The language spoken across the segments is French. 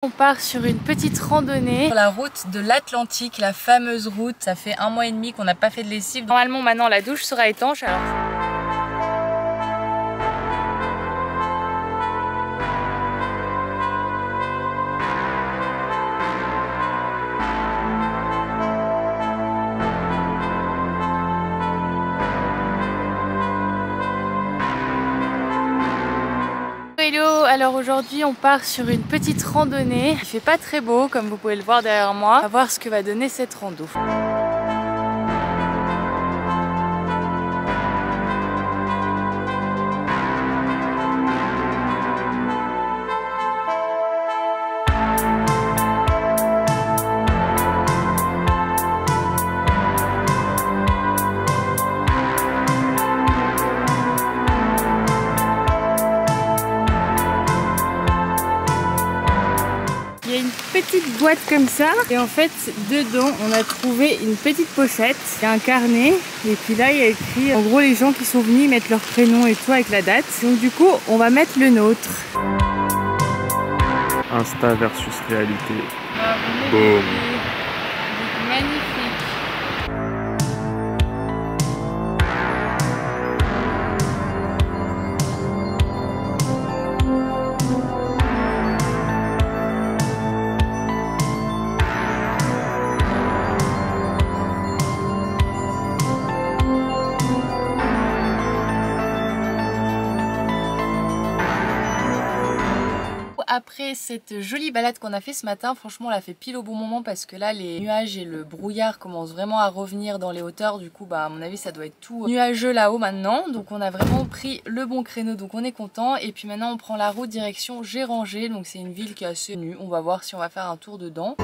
On part sur une petite randonnée sur la route de l'Atlantique, la fameuse route. Ça fait 1 mois et demi qu'on n'a pas fait de lessive. Normalement maintenant la douche sera étanche. Alors... Hello, alors aujourd'hui on part sur une petite randonnée. Il fait pas très beau comme vous pouvez le voir derrière moi. On va voir ce que va donner cette rando. Il y a une petite boîte comme ça et en fait dedans on a trouvé une petite pochette, il y a un carnet et puis là il y a écrit en gros les gens qui sont venus mettre leur prénom et tout avec la date. Donc du coup on va mettre le nôtre. Insta versus réalité. Boom. Magnifique. Après cette jolie balade qu'on a fait ce matin, franchement on l'a fait pile au bon moment parce que là les nuages et le brouillard commencent vraiment à revenir dans les hauteurs. Du coup à mon avis ça doit être tout nuageux là-haut maintenant. Donc on a vraiment pris le bon créneau, donc on est content. Et puis maintenant on prend la route direction Géranger, donc c'est une ville qui est assez nue. On va voir si on va faire un tour dedans.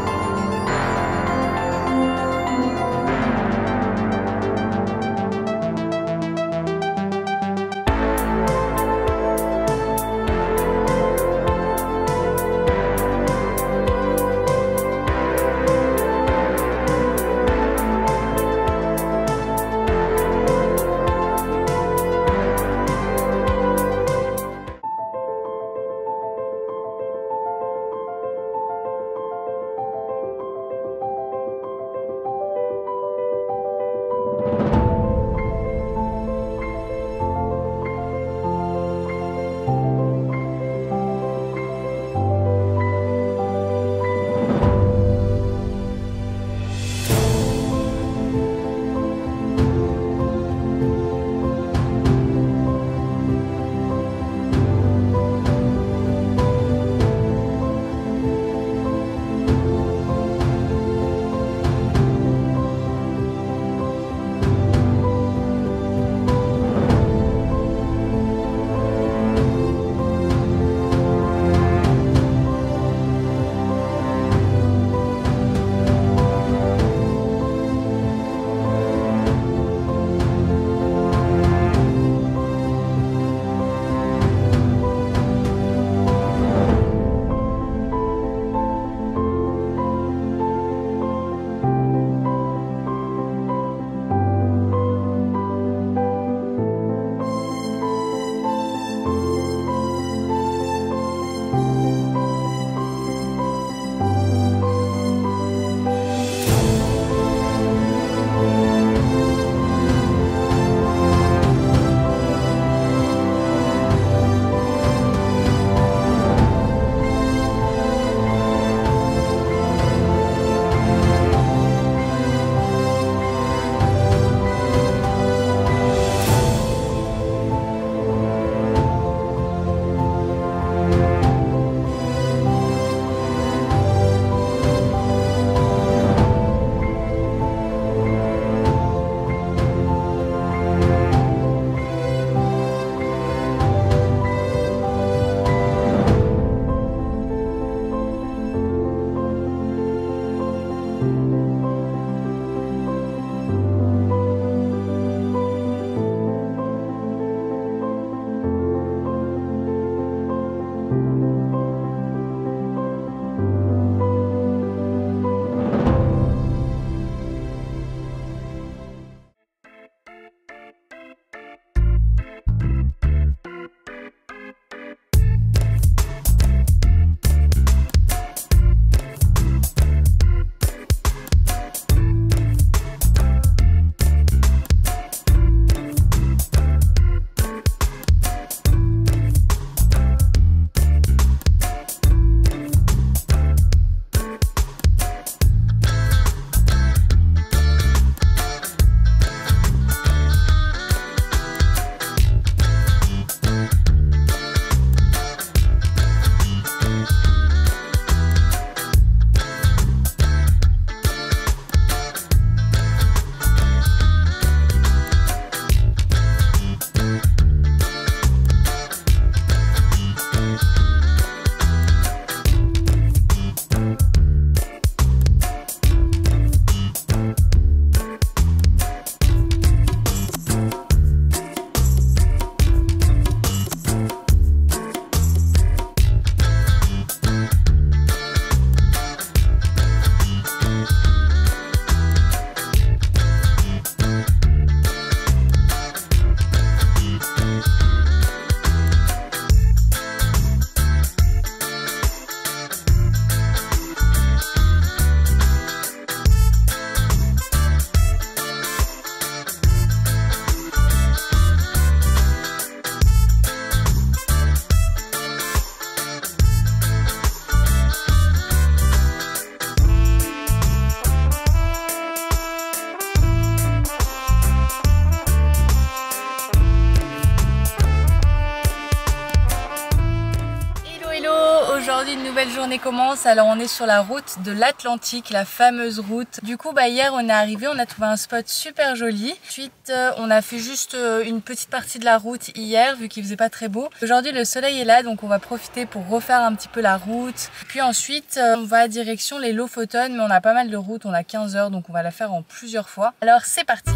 journée commence. Alors on est sur la route de l'Atlantique, la fameuse route. Du coup hier on est arrivé, on a trouvé un spot super joli. Ensuite on a fait juste une petite partie de la route hier vu qu'il faisait pas très beau. Aujourd'hui le soleil est là donc on va profiter pour refaire un petit peu la route. Puis ensuite on va direction les Lofoten, mais on a pas mal de routes, on a 15 heures donc on va la faire en plusieurs fois. Alors c'est parti.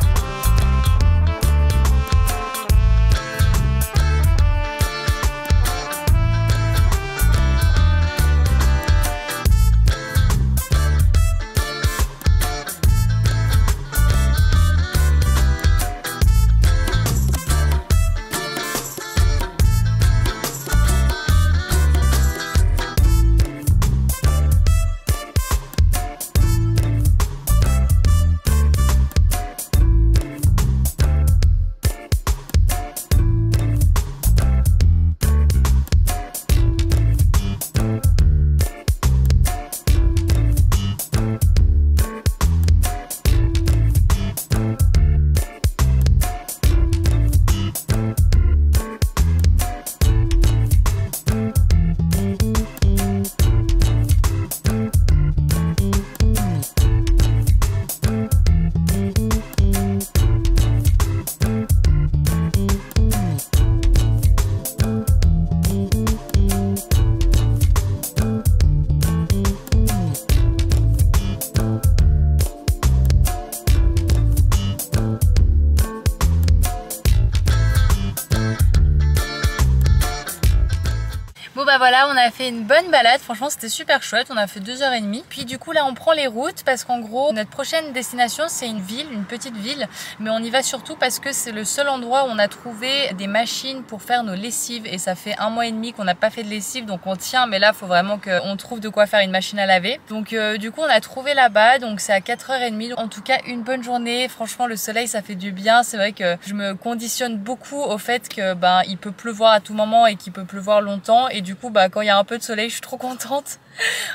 Bon bah voilà, on a fait une bonne balade, franchement c'était super chouette, on a fait 2h30. Puis du coup là on prend les routes parce qu'en gros notre prochaine destination c'est une ville, une petite ville. Mais on y va surtout parce que c'est le seul endroit où on a trouvé des machines pour faire nos lessives. Et ça fait 1 mois et demi qu'on n'a pas fait de lessive, donc on tient. Mais là il faut vraiment qu'on trouve de quoi faire une machine à laver. Donc du coup on a trouvé là-bas, donc c'est à 4h30. En tout cas une bonne journée, franchement le soleil ça fait du bien. C'est vrai que je me conditionne beaucoup au fait que il peut pleuvoir à tout moment et qu'il peut pleuvoir longtemps. Et du coup quand il y a un peu de soleil je suis trop contente.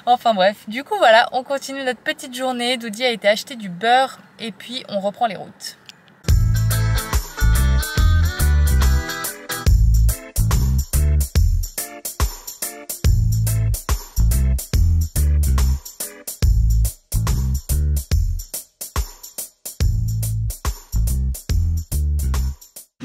Enfin bref, du coup voilà, on continue notre petite journée. Doudi a été acheter du beurre et puis on reprend les routes.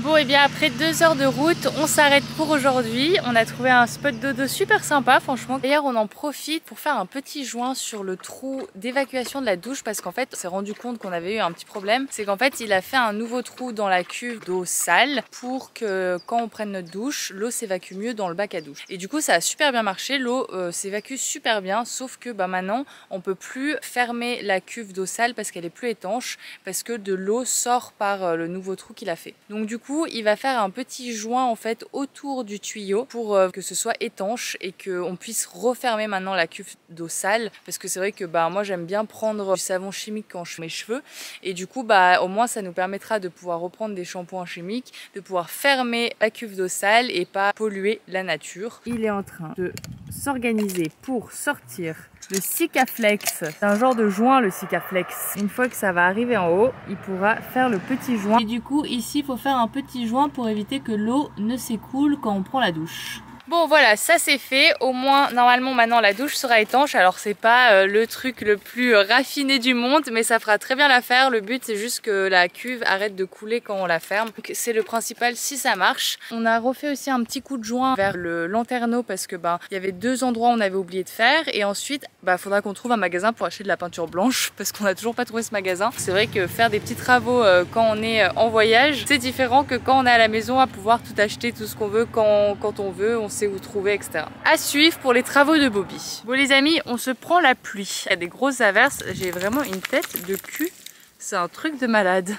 Bon et bien après 2 heures de route, on s'arrête pour aujourd'hui. On a trouvé un spot dodo super sympa franchement. D'ailleurs on en profite pour faire un petit joint sur le trou d'évacuation de la douche parce qu'en fait on s'est rendu compte qu'on avait eu un petit problème. C'est qu'en fait il a fait un nouveau trou dans la cuve d'eau sale pour que quand on prenne notre douche, l'eau s'évacue mieux dans le bac à douche. Et du coup ça a super bien marché, l'eau s'évacue super bien, sauf que maintenant on peut plus fermer la cuve d'eau sale parce qu'elle est plus étanche, parce que de l'eau sort par le nouveau trou qu'il a fait. Donc du coup il va faire un petit joint en fait autour du tuyau pour que ce soit étanche et qu'on puisse refermer maintenant la cuve d'eau sale, parce que c'est vrai que moi j'aime bien prendre du savon chimique quand je fais mes cheveux et du coup au moins ça nous permettra de pouvoir reprendre des shampoings chimiques, de pouvoir fermer la cuve d'eau sale et pas polluer la nature. Il est en train de s'organiser pour sortir le Sikaflex. C'est un genre de joint le Sikaflex. Une fois que ça va arriver en haut, il pourra faire le petit joint. Et du coup ici il faut faire un petit joint pour éviter que l'eau ne s'écoule quand on prend la douche. Bon voilà, ça c'est fait, au moins normalement maintenant la douche sera étanche. Alors c'est pas le truc le plus raffiné du monde, mais ça fera très bien l'affaire. Le but c'est juste que la cuve arrête de couler quand on la ferme. Donc c'est le principal si ça marche. On a refait aussi un petit coup de joint vers le lanterneau parce que il y avait 2 endroits où on avait oublié de faire. Et ensuite faudra qu'on trouve un magasin pour acheter de la peinture blanche parce qu'on a toujours pas trouvé ce magasin. C'est vrai que faire des petits travaux quand on est en voyage, c'est différent que quand on est à la maison à pouvoir tout acheter, tout ce qu'on veut quand on veut, on sait où trouver, etc. À suivre pour les travaux de Bobby. Bon les amis, on se prend la pluie. Il y a des grosses averses, j'ai vraiment une tête de cul, c'est un truc de malade.